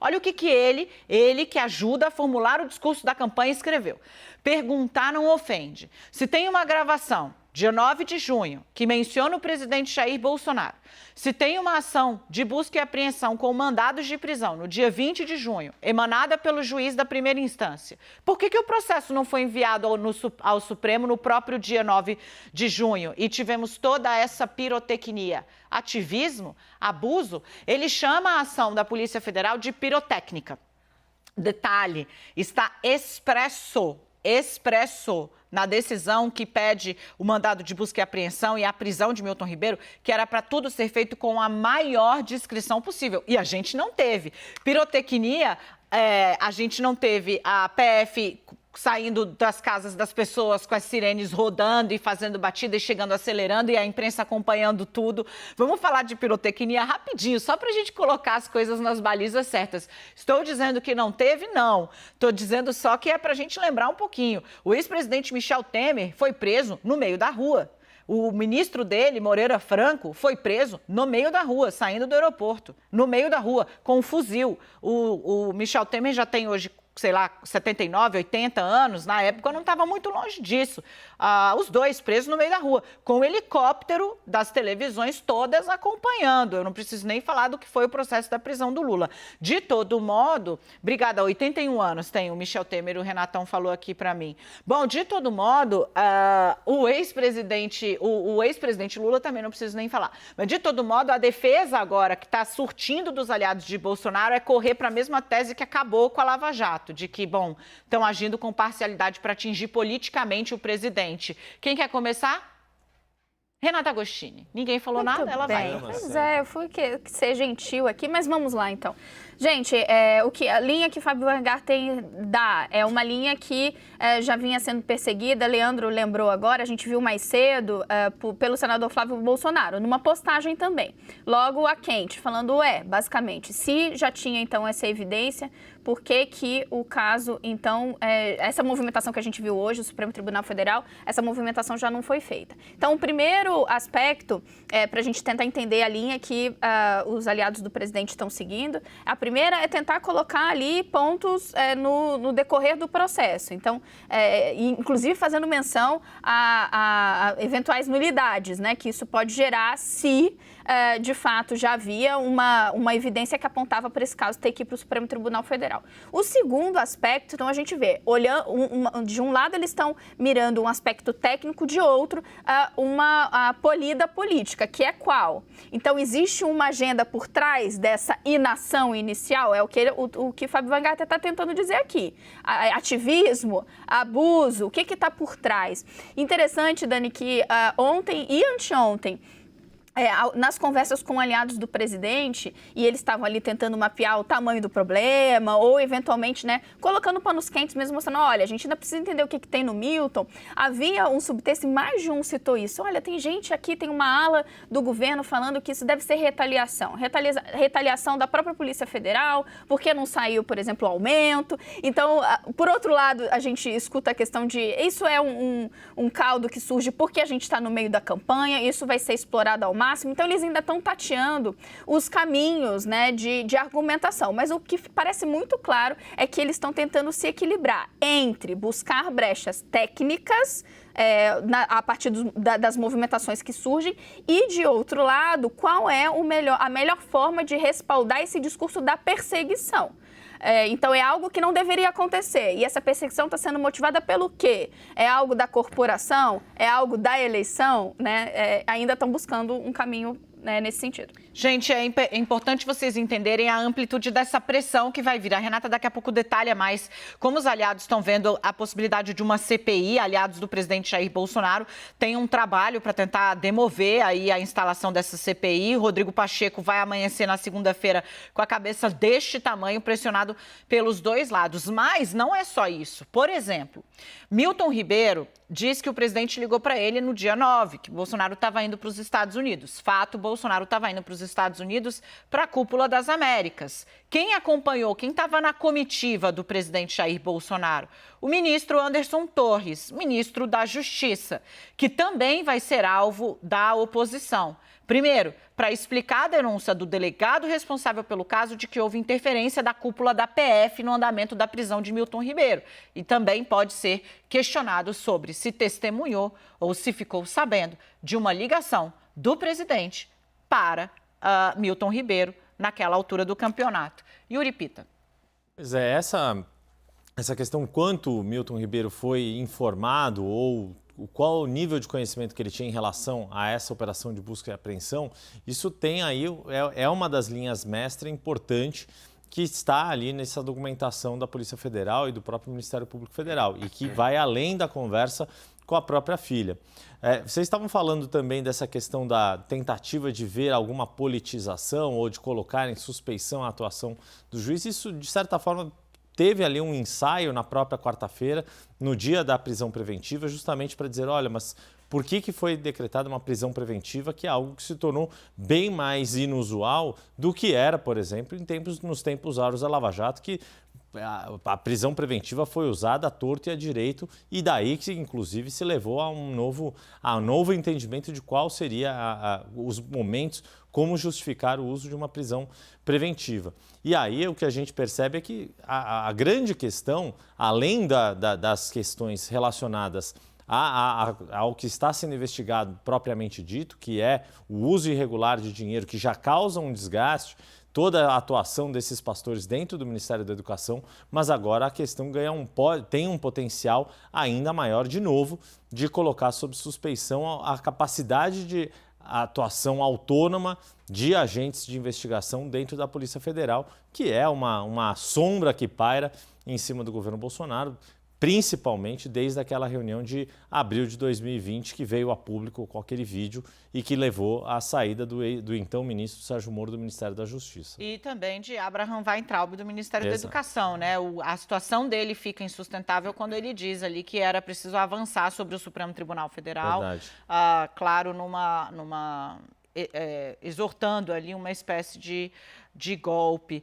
Olha o que ele que ajuda a formular o discurso da campanha, escreveu. Perguntar não ofende. Se tem uma gravação, dia 9 de junho, que menciona o presidente Jair Bolsonaro, se tem uma ação de busca e apreensão com mandados de prisão no dia 20 de junho, emanada pelo juiz da primeira instância, por que o processo não foi enviado ao Supremo no próprio dia 9 de junho e tivemos toda essa pirotecnia? Ativismo? Abuso? Ele chama a ação da Polícia Federal de pirotécnica. Detalhe, está expresso na decisão que pede o mandado de busca e apreensão e a prisão de Milton Ribeiro, que era para tudo ser feito com a maior discrição possível. E a gente não teve. Pirotecnia, a gente não teve a PF saindo das casas das pessoas com as sirenes rodando e fazendo batida e chegando acelerando e a imprensa acompanhando tudo. Vamos falar de pirotecnia rapidinho, só para a gente colocar as coisas nas balizas certas. Estou dizendo que não teve? Não. Estou dizendo só que é para a gente lembrar um pouquinho. O ex-presidente Michel Temer foi preso no meio da rua. O ministro dele, Moreira Franco, foi preso no meio da rua, saindo do aeroporto, no meio da rua, com um fuzil. O Michel Temer já tem hoje, sei lá, 79, 80 anos, na época não estava muito longe disso. Os dois presos no meio da rua, com o helicóptero das televisões todas acompanhando. Eu não preciso nem falar do que foi o processo da prisão do Lula. De todo modo, obrigada, 81 anos tem o Michel Temer, o Renatão falou aqui para mim. Bom, de todo modo, o ex-presidente Lula também não preciso nem falar. Mas, de todo modo, a defesa agora que está surtindo dos aliados de Bolsonaro é correr para a mesma tese que acabou com a Lava Jato, de que, bom, estão agindo com parcialidade para atingir politicamente o presidente. Quem quer começar? Renata Agostini. Ninguém falou Muito nada, ela bem. vai. Pois é, eu fui ser gentil aqui, mas vamos lá, então. Gente, a linha que Fábio Weingarten dá é uma linha que já vinha sendo perseguida, Leandro lembrou agora, a gente viu mais cedo pelo senador Flávio Bolsonaro, numa postagem também. Logo a quente, falando, basicamente, se já tinha então essa evidência, por que o caso, então, essa movimentação que a gente viu hoje, o Supremo Tribunal Federal, essa movimentação já não foi feita. Então, o primeiro aspecto, para a gente tentar entender a linha que os aliados do presidente estão seguindo, a primeira é tentar colocar ali pontos no decorrer do processo. Então, inclusive fazendo menção a eventuais nulidades, né, que isso pode gerar se, de fato, já havia uma evidência que apontava para esse caso ter que ir para o Supremo Tribunal Federal. O segundo aspecto, então, a gente vê, olhando, de um lado eles estão mirando um aspecto técnico, de outro, uma polida política, que é qual? Então, existe uma agenda por trás dessa inação inicial, é o que Fábio Weingarten está tentando dizer aqui. Ativismo, abuso, o que está por trás? Interessante, Dani, que ontem e anteontem, nas conversas com aliados do presidente, e eles estavam ali tentando mapear o tamanho do problema, ou eventualmente, né, colocando panos quentes mesmo, mostrando, olha, a gente ainda precisa entender o que tem no Milton. Havia um subtexto, mais de um citou isso, olha, tem gente aqui, tem uma ala do governo falando que isso deve ser retaliação. Retaliação da própria Polícia Federal, porque não saiu, por exemplo, o aumento. Então, por outro lado, a gente escuta a questão de, isso é um caldo que surge porque a gente está no meio da campanha, isso vai ser explorado ao máximo. Então, eles ainda estão tateando os caminhos, né, de argumentação. Mas o que parece muito claro é que eles estão tentando se equilibrar entre buscar brechas técnicas a partir das movimentações que surgem e, de outro lado, qual é a melhor forma de respaldar esse discurso da perseguição. Então, é algo que não deveria acontecer. E essa perseguição está sendo motivada pelo quê? É algo da corporação? É algo da eleição? Né? Ainda estão buscando um caminho, né, nesse sentido. Gente, é importante vocês entenderem a amplitude dessa pressão que vai vir. A Renata daqui a pouco detalha mais como os aliados estão vendo a possibilidade de uma CPI. Aliados do presidente Jair Bolsonaro têm um trabalho para tentar demover aí a instalação dessa CPI. Rodrigo Pacheco vai amanhecer na segunda-feira com a cabeça deste tamanho, pressionado pelos dois lados. Mas não é só isso. Por exemplo, Milton Ribeiro diz que o presidente ligou para ele no dia 9, que Bolsonaro estava indo para os Estados Unidos. Fato, Bolsonaro estava indo para os Estados Unidos para a Cúpula das Américas. Quem acompanhou, quem estava na comitiva do presidente Jair Bolsonaro? O ministro Anderson Torres, ministro da Justiça, que também vai ser alvo da oposição. Primeiro, para explicar a denúncia do delegado responsável pelo caso de que houve interferência da cúpula da PF no andamento da prisão de Milton Ribeiro. E também pode ser questionado sobre se testemunhou ou se ficou sabendo de uma ligação do presidente para Milton Ribeiro naquela altura do campeonato. Yuri Pita. Pois é, essa questão quanto Milton Ribeiro foi informado ou qual o nível de conhecimento que ele tinha em relação a essa operação de busca e apreensão, isso tem aí, é uma das linhas mestra importante que está ali nessa documentação da Polícia Federal e do próprio Ministério Público Federal e que vai além da conversa com a própria filha. Vocês estavam falando também dessa questão da tentativa de ver alguma politização ou de colocar em suspeição a atuação do juiz. Isso, de certa forma, teve ali um ensaio na própria quarta-feira, no dia da prisão preventiva, justamente para dizer, olha, mas por que foi decretada uma prisão preventiva, que é algo que se tornou bem mais inusual do que era, por exemplo, nos tempos áureos da Lava Jato, que a prisão preventiva foi usada à torto e à direito e daí que, inclusive, se levou a um novo entendimento de qual seria os momentos, como justificar o uso de uma prisão preventiva. E aí o que a gente percebe é que a grande questão, além das questões relacionadas ao que está sendo investigado propriamente dito, que é o uso irregular de dinheiro que já causa um desgaste, toda a atuação desses pastores dentro do Ministério da Educação, mas agora a questão tem um potencial ainda maior, de novo, de colocar sob suspeição a capacidade de atuação autônoma de agentes de investigação dentro da Polícia Federal, que é uma sombra que paira em cima do governo Bolsonaro, principalmente desde aquela reunião de abril de 2020, que veio a público com aquele vídeo e que levou à saída do então ministro Sérgio Moro do Ministério da Justiça. E também de Abraham Weintraub do Ministério da Educação, né? A situação dele fica insustentável quando ele diz ali que era preciso avançar sobre o Supremo Tribunal Federal. Verdade. Claro, exortando ali uma espécie de golpe.